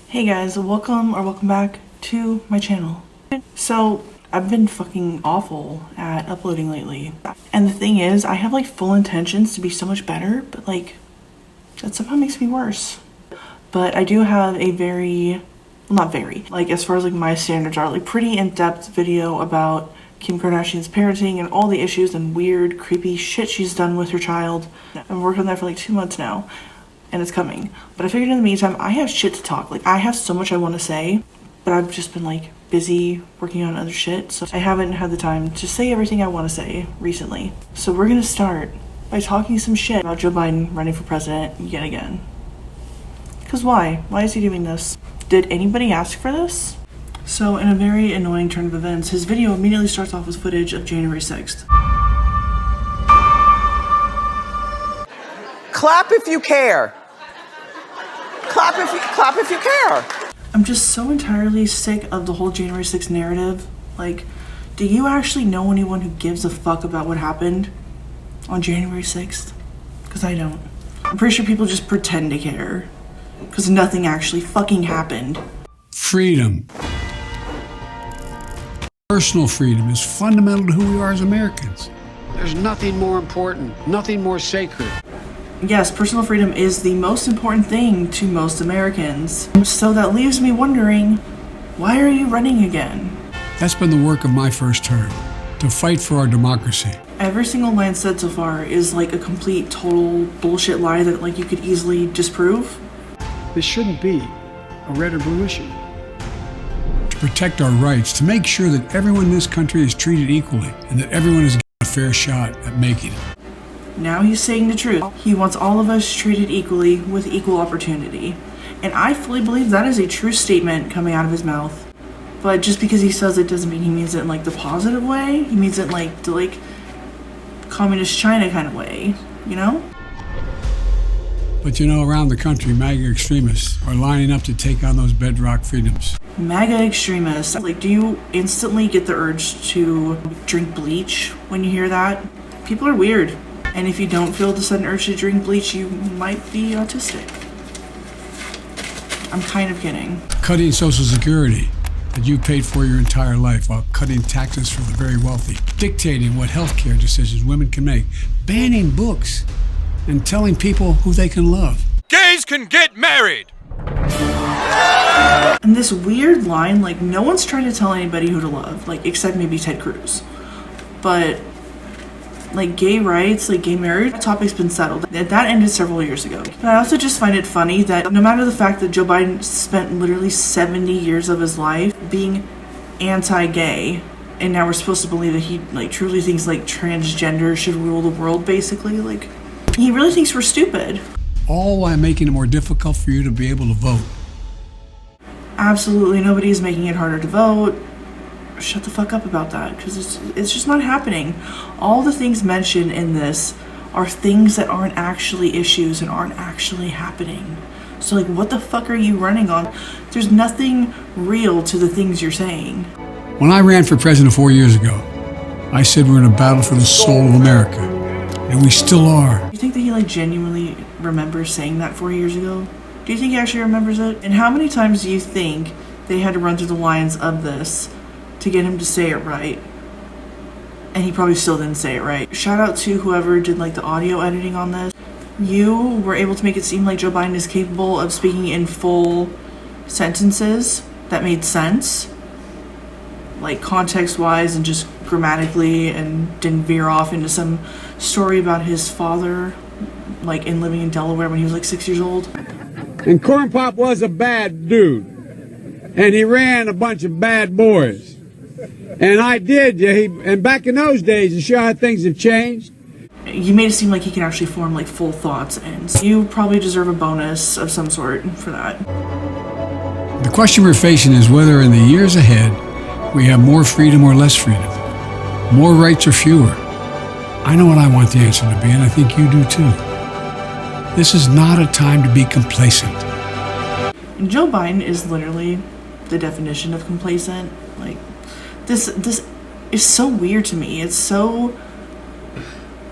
Hey guys, welcome back to my channel. So, I've been fucking awful at uploading lately. And the thing is, I have like full intentions to be so much better, but like, that somehow makes me worse. But I do have a as far as like my standards are, like pretty in-depth video about Kim Kardashian's parenting and all the issues and weird, creepy shit she's done with her child. I've worked on that for like 2 months now. And it's coming. But I figured in the meantime, I have shit to talk. Like, I have so much I want to say, but I've just been like busy working on other shit, so I haven't had the time to say everything I want to say recently. So we're gonna start by talking some shit about Joe Biden running for president yet again. Cause why? Why is he doing this? Did anybody ask for this? So in a very annoying turn of events, his video immediately starts off with footage of January 6th. Clap if you care. Clap if you care. I'm just so entirely sick of the whole January 6th narrative. Like, do you actually know anyone who gives a fuck about what happened on January 6th? Because I don't. I'm pretty sure people just pretend to care. Because nothing actually fucking happened. Freedom. Personal freedom is fundamental to who we are as Americans. There's nothing more important, nothing more sacred. Yes, personal freedom is the most important thing to most Americans. So that leaves me wondering, why are you running again? That's been the work of my first term, to fight for our democracy. Every single line said so far is like a complete, total bullshit lie that like you could easily disprove. This shouldn't be a red or blue issue. To protect our rights, to make sure that everyone in this country is treated equally and that everyone is given a fair shot at making it. Now he's saying the truth. He wants all of us treated equally with equal opportunity. And I fully believe that is a true statement coming out of his mouth. But just because he says it doesn't mean he means it in like the positive way. He means it like the like communist China kind of way, you know? But you know, around the country, MAGA extremists are lining up to take on those bedrock freedoms. MAGA extremists. Like, do you instantly get the urge to drink bleach when you hear that? People are weird. And if you don't feel the sudden urge to drink bleach, you might be autistic. I'm kind of kidding. Cutting Social Security that you paid for your entire life while cutting taxes for the very wealthy. Dictating what healthcare decisions women can make. Banning books and telling people who they can love. Gays can get married! And this weird line, like, no one's trying to tell anybody who to love, like, except maybe Ted Cruz. But like gay rights, like gay marriage, that topic's been settled. That ended several years ago. But I also just find it funny that no matter the fact that Joe Biden spent literally 70 years of his life being anti-gay, and now we're supposed to believe that he like truly thinks like transgender should rule the world, basically, like he really thinks we're stupid. All while making it more difficult for you to be able to vote. Absolutely nobody is making it harder to vote. Shut the fuck up about that, because it's just not happening. All the things mentioned in this are things that aren't actually issues and aren't actually happening. So like, what the fuck are you running on? There's nothing real to the things you're saying. When I ran for president 4 years ago, I said we're in a battle for the soul of America, and we still are. Do you think that he like genuinely remembers saying that 4 years ago? Do you think he actually remembers it? And how many times do you think they had to run through the lines of this to get him to say it right? And he probably still didn't say it right. Shout out to whoever did like the audio editing on this. You were able to make it seem like Joe Biden is capable of speaking in full sentences that made sense, like context wise and just grammatically, and didn't veer off into some story about his father like in living in Delaware when he was like 6 years old. And Corn Pop was a bad dude, and he ran a bunch of bad boys. And I did, and back in those days, to show how things have changed. You made it seem like he can actually form like full thoughts, and you probably deserve a bonus of some sort for that. The question we're facing is whether in the years ahead we have more freedom or less freedom, more rights or fewer. I know what I want the answer to be, and I think you do too. This is not a time to be complacent. And Joe Biden is literally the definition of complacent. Like, this is so weird to me. It's so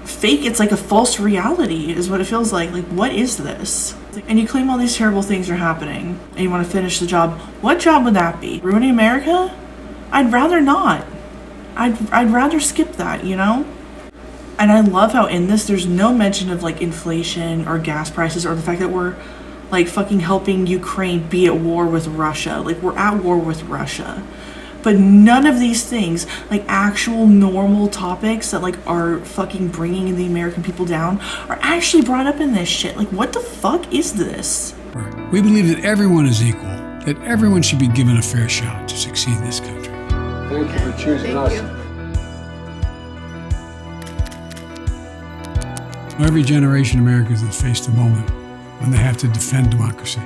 fake. It's like a false reality is what it feels like. Like, what is this? And you claim all these terrible things are happening, and you want to finish the job. What job would that be? Ruining America? I'd rather not. I'd rather skip that, you know? And I love how in this there's no mention of like inflation or gas prices or the fact that we're like fucking helping Ukraine be at war with Russia. Like, we're at war with Russia. But none of these things, like actual normal topics that like are fucking bringing the American people down, are actually brought up in this shit. Like, what the fuck is this? We believe that everyone is equal, that everyone should be given a fair shot to succeed in this country. Thank you for choosing us. Every generation of Americans has faced a moment when they have to defend democracy.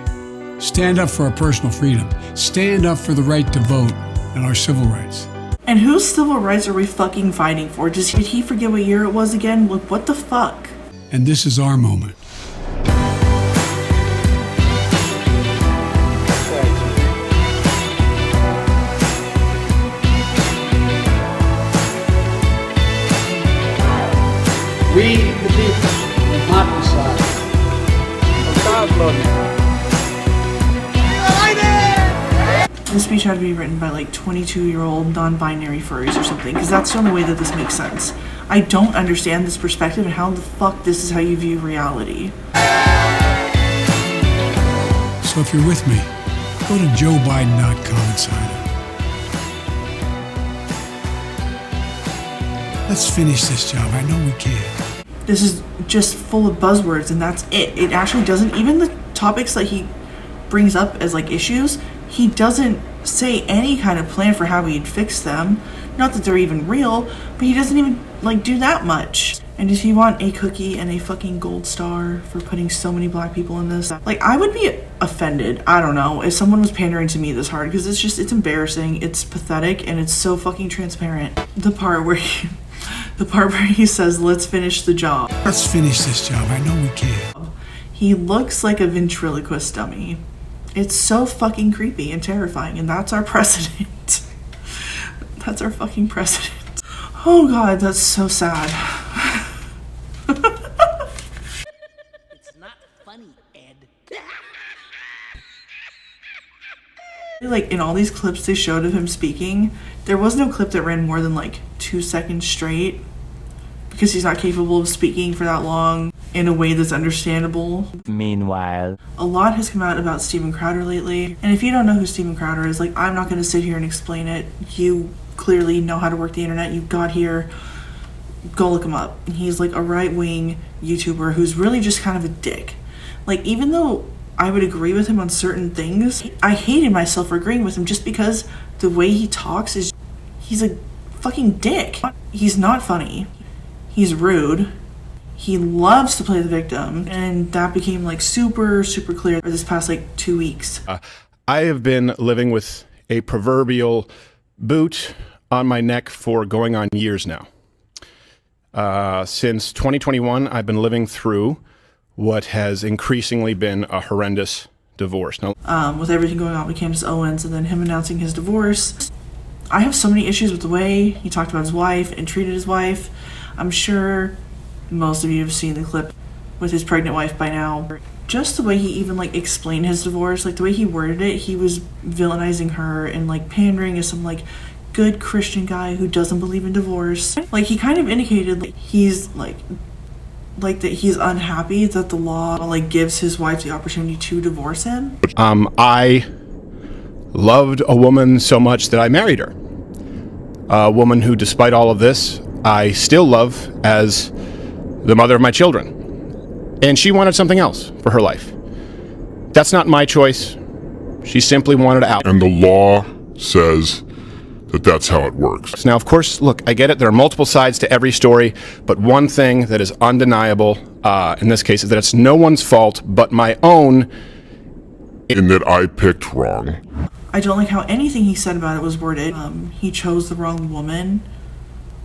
Stand up for our personal freedom. Stand up for the right to vote and our civil rights. And whose civil rights are we fucking fighting for? Did he forget what year it was again? Like, what the fuck? And this is our moment. We, the people, will not decide. This speech had to be written by like 22-year-old non-binary furries or something, because that's the only way that this makes sense. I don't understand this perspective and how the fuck this is how you view reality. So if you're with me, go to joebiden.com and sign up. Let's finish this job. I know we can. This is just full of buzzwords and that's it. It actually doesn't, even the topics that he brings up as like issues, he doesn't say any kind of plan for how he'd fix them. Not that they're even real, but he doesn't even like do that much. And does he want a cookie and a fucking gold star for putting so many black people in this? Like, I would be offended, I don't know, if someone was pandering to me this hard, because it's embarrassing, it's pathetic, and it's so fucking transparent. The part where he says, let's finish the job. Let's finish this job. I know we can. He looks like a ventriloquist dummy. It's so fucking creepy and terrifying, and that's our president. That's our fucking president. Oh god, that's so sad. It's not funny, Ed. Like, in all these clips they showed of him speaking, there was no clip that ran more than like 2 seconds straight, because he's not capable of speaking for that long in a way that's understandable. Meanwhile, a lot has come out about Steven Crowder lately, and if you don't know who Steven Crowder is, like, I'm not going to sit here and explain it. You clearly know how to work the internet. You got here. Go look him up. He's like a right-wing YouTuber who's really just kind of a dick. Like, even though I would agree with him on certain things, I hated myself for agreeing with him just because the way he talks is, he's a fucking dick. He's not funny. He's rude. He loves to play the victim, and that became like super clear this past like 2 weeks. I have been living with a proverbial boot on my neck for going on years now. Since 2021, I've been living through what has increasingly been a horrendous divorce. Now, with everything going on with Candace Owens and then him announcing his divorce, I have so many issues with the way he talked about his wife and treated his wife. I'm sure most of you have seen the clip with his pregnant wife by now. Just the way he even like explained his divorce, like the way he worded it, he was villainizing her and like pandering as some like good Christian guy who doesn't believe in divorce. Like, he kind of indicated like he's like that he's unhappy that the law like gives his wife the opportunity to divorce him. I loved a woman so much that I married her. A woman who, despite all of this, I still love as the mother of my children. And she wanted something else for her life. That's not my choice. She simply wanted out. And the law says that that's how it works. Now, of course, look, I get it. There are multiple sides to every story, but one thing that is undeniable in this case is that it's no one's fault but my own. In that I picked wrong. I don't like how anything he said about it was worded. He chose the wrong woman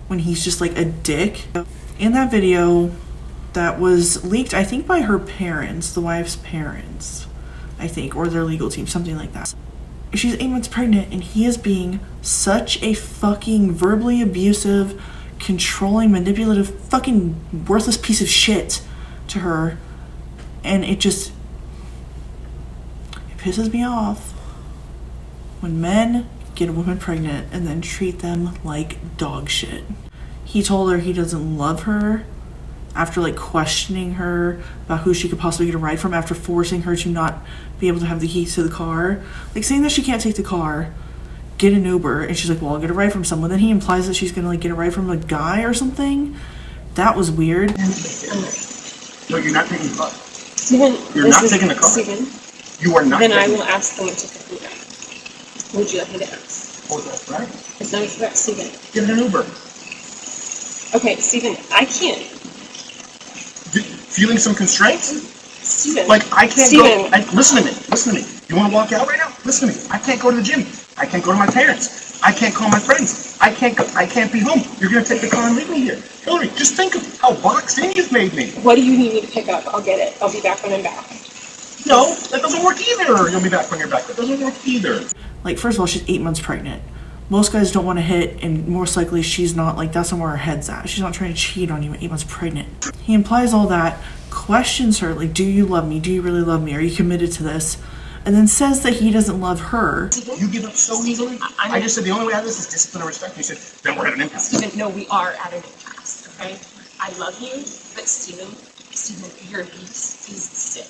when he's just like a dick. In that video that was leaked, I think by her parents, the wife's parents, I think, or their legal team, something like that. She's 8 months pregnant and he is being such a fucking verbally abusive, controlling, manipulative, fucking worthless piece of shit to her. And it just, pisses me off when men get a woman pregnant and then treat them like dog shit. He told her he doesn't love her after like questioning her about who she could possibly get a ride from, after forcing her to not be able to have the keys to the car, like saying that she can't take the car, get an Uber, and she's like, well, I'll get a ride from someone. Then he implies that she's gonna like get a ride from a guy or something. That was weird. No, you're not taking the car. Steven, You're not taking the car. Steven, You are not. then I taking will ask someone to pick me up. Would you like me to ask? Oh, that's right. It's not a threat, Steven. Get an Uber. Okay, Steven, I can't. Feeling some constraints? Steven. Like, I can't Steven. go. Listen to me. Listen to me. You want to walk out right now? Listen to me. I can't go to the gym. I can't go to my parents. I can't call my friends. I can't be home. You're going to take the car and leave me here. Hillary, just think of how boxed in you've made me. What do you need me to pick up? I'll get it. I'll be back when I'm back. No, that doesn't work either. You'll be back when you're back. That doesn't work either. Like, first of all, she's 8 months pregnant. Most guys don't want to hit, and most likely she's not, like, that's not where her head's at. She's not trying to cheat on you at 8 months pregnant. He implies all that, questions her, like, do you love me? Do you really love me? Are you committed to this? And then says that he doesn't love her. You give up so easily? I just said the only way out of this is discipline and respect. You said, then we're at an impasse. Steven, no, we are at an impasse, okay? I love you, but Steven, your abuse is sick.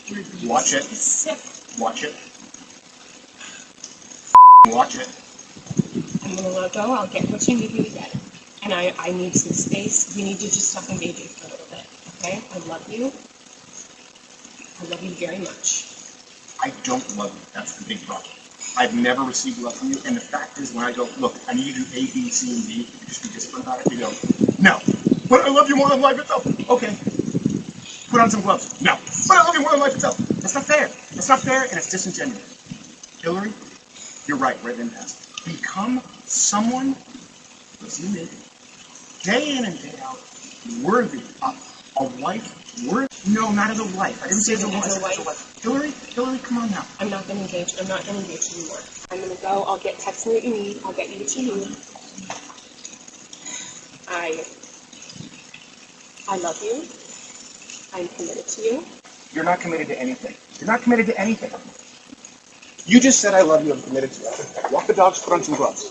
Your abuse Watch it. is sick. Watch it. Watch it. I'm gonna let go. I'll get what you need me to get. And I need some space. We need to just stop engaging for a little bit, okay? I love you. I love you very much. I don't love you. That's the big problem. I've never received love from you, and the fact is, when I go, look, I need you to do A, B, C, and D, you just be disciplined about it, you go, no. But I love you more than life itself. Okay. Put on some gloves. No. But I love you more than life itself. That's not fair. That's not fair, and it's disingenuous. Hillary, you're right, we're at an impasse. Become someone, listen to me, day in and day out, worthy of a wife. No, not as a wife. I didn't say as a wife. Hillary, come on now. I'm not gonna engage. I'm not gonna engage anymore. I'm gonna go. I'll text me what you need. I'll get you what you need. I love you. I'm committed to you. You're not committed to anything. You're not committed to anything. You just said I love you. I'm committed to you. Walk the dogs. Put on some gloves.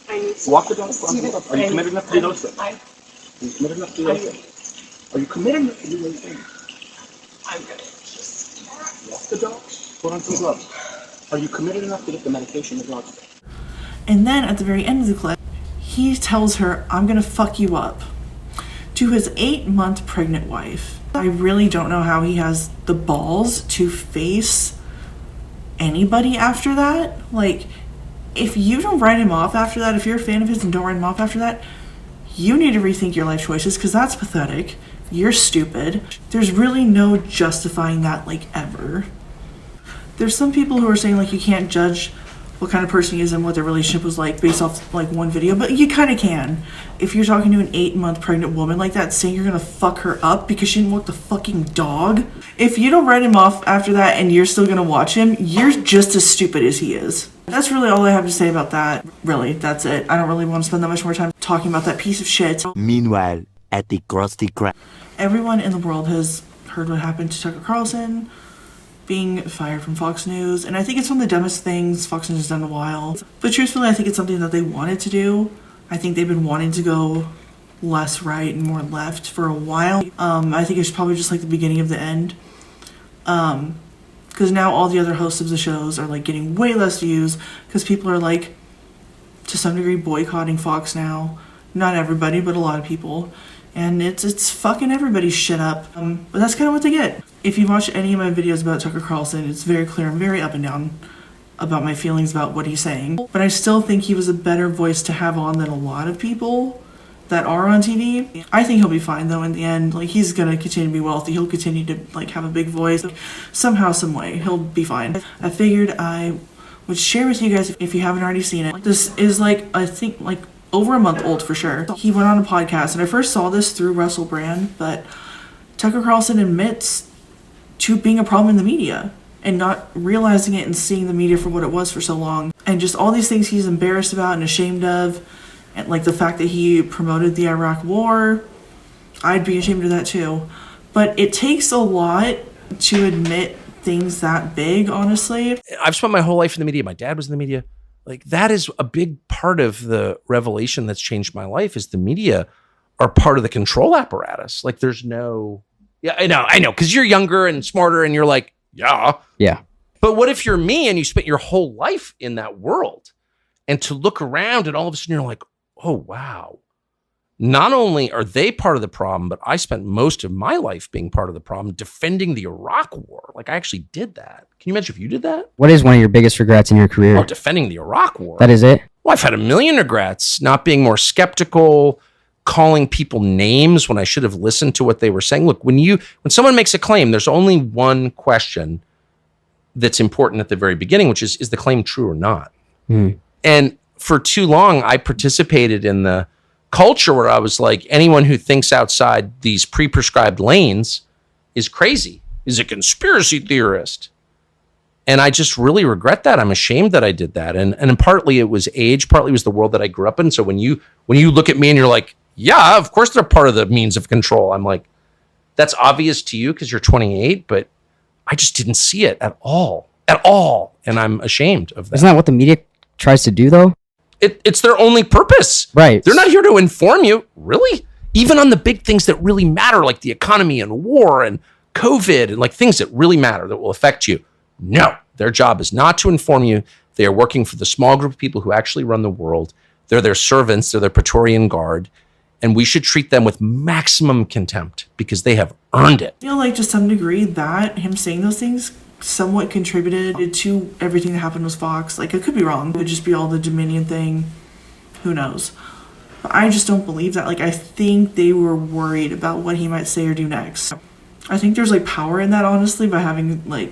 I need to Walk the dogs. Put on some gloves. Are you committed enough to do those things? Are you committed enough to do those things? Are you committed enough to do those things? I'm gonna just walk the dogs. Put on some gloves. Are you committed enough to get the medication the dogs take? And then at the very end of the clip, he tells her, I'm gonna fuck you up, to his 8-month pregnant wife. I really don't know how he has the balls to face anybody after that. Like, if you don't write him off after that, if you're a fan of his and don't write him off after that, you need to rethink your life choices, because that's pathetic. You're stupid. There's really no justifying that, like, ever. There's some people who are saying, like, you can't judge what kind of person he is and what their relationship was like based off, like, one video, but you kind of can. If you're talking to an 8-month pregnant woman like that, saying you're gonna fuck her up because she didn't walk the fucking dog, if you don't write him off after that and you're still gonna watch him, you're just as stupid as he is. That's really all I have to say about that. Really, that's it. I don't really want to spend that much more time talking about that piece of shit. Meanwhile, at the Krusty Krab. Everyone in the world has heard what happened to Tucker Carlson being fired from Fox News, and I think it's one of the dumbest things Fox News has done in a while. But truthfully, I think it's something that they wanted to do. I think they've been wanting to go less right and more left for a while. I think it's probably just like the beginning of the end. Because now all the other hosts of the shows are like getting way less views because people are like, to some degree, boycotting Fox now. Not everybody, but a lot of people. And it's fucking everybody's shit up. But that's kind of what they get. If you watch any of my videos about Tucker Carlson, it's very clear I'm very up and down about my feelings about what he's saying. But I still think he was a better voice to have on than a lot of people that are on TV. I think he'll be fine though in the end. Like, he's gonna continue to be wealthy. He'll continue to like have a big voice. Somehow, some way, he'll be fine. I figured I would share with you guys if you haven't already seen it. This is like, I think like over a month old for sure. He went on a podcast, and I first saw this through Russell Brand, but Tucker Carlson admits to being a problem in the media and not realizing it and seeing the media for what it was for so long. And just all these things he's embarrassed about and ashamed of, and like the fact that he promoted the Iraq war, I'd be ashamed of that too. But it takes a lot to admit things that big, honestly. I've spent my whole life in the media. My dad was in the media. Like, that is a big part of the revelation that's changed my life, is the media are part of the control apparatus. Like, there's no, yeah, I know, because you're younger and smarter and you're like, yeah. But what if you're me and you spent your whole life in that world, and to look around and all of a sudden you're like, oh, wow. Not only are they part of the problem, but I spent most of my life being part of the problem, defending the Iraq War. Like, I actually did that. Can you imagine if you did that? What is one of your biggest regrets in your career? Oh, defending the Iraq War. That is it? Well, I've had a million regrets, not being more skeptical, calling people names when I should have listened to what they were saying. Look, when someone makes a claim, there's only one question that's important at the very beginning, which is the claim true or not? And for too long, I participated in the culture where I was like, anyone who thinks outside these pre-prescribed lanes is crazy, is a conspiracy theorist. And I just really regret that. I'm ashamed that I did that. And partly it was age, partly it was the world that I grew up in. So when you look at me and you're like, yeah, of course they're part of the means of control, I'm like, that's obvious to you because you're 28, but I just didn't see it at all. And I'm ashamed of that. Isn't that what the media tries to do, though? It's their only purpose. Right. They're not here to inform you. Really? Even on the big things that really matter, like the economy and war and COVID and like things that really matter that will affect you. No, their job is not to inform you. They are working for the small group of people who actually run the world. They're their servants. They're their Praetorian Guard. And we should treat them with maximum contempt because they have earned it. I feel like to some degree that him saying those things somewhat contributed to everything that happened with Fox. Like, I could be wrong. It could just be all the Dominion thing. Who knows? But I just don't believe that. Like, I think they were worried about what he might say or do next. I think there's like power in that, honestly, by having like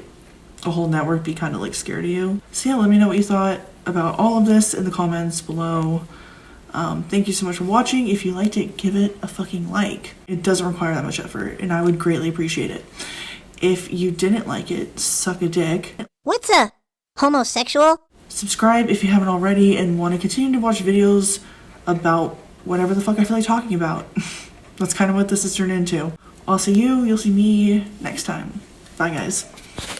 a whole network be kind of like scared of you. So yeah, let me know what you thought about all of this in the comments below. Thank you so much for watching. If you liked it, give it a fucking like. It doesn't require that much effort, and I would greatly appreciate it. If you didn't like it, suck a dick. What's a homosexual? Subscribe if you haven't already and want to continue to watch videos about whatever the fuck I feel like talking about. That's kind of what this has turned into. I'll see you, you'll see me next time. Bye guys.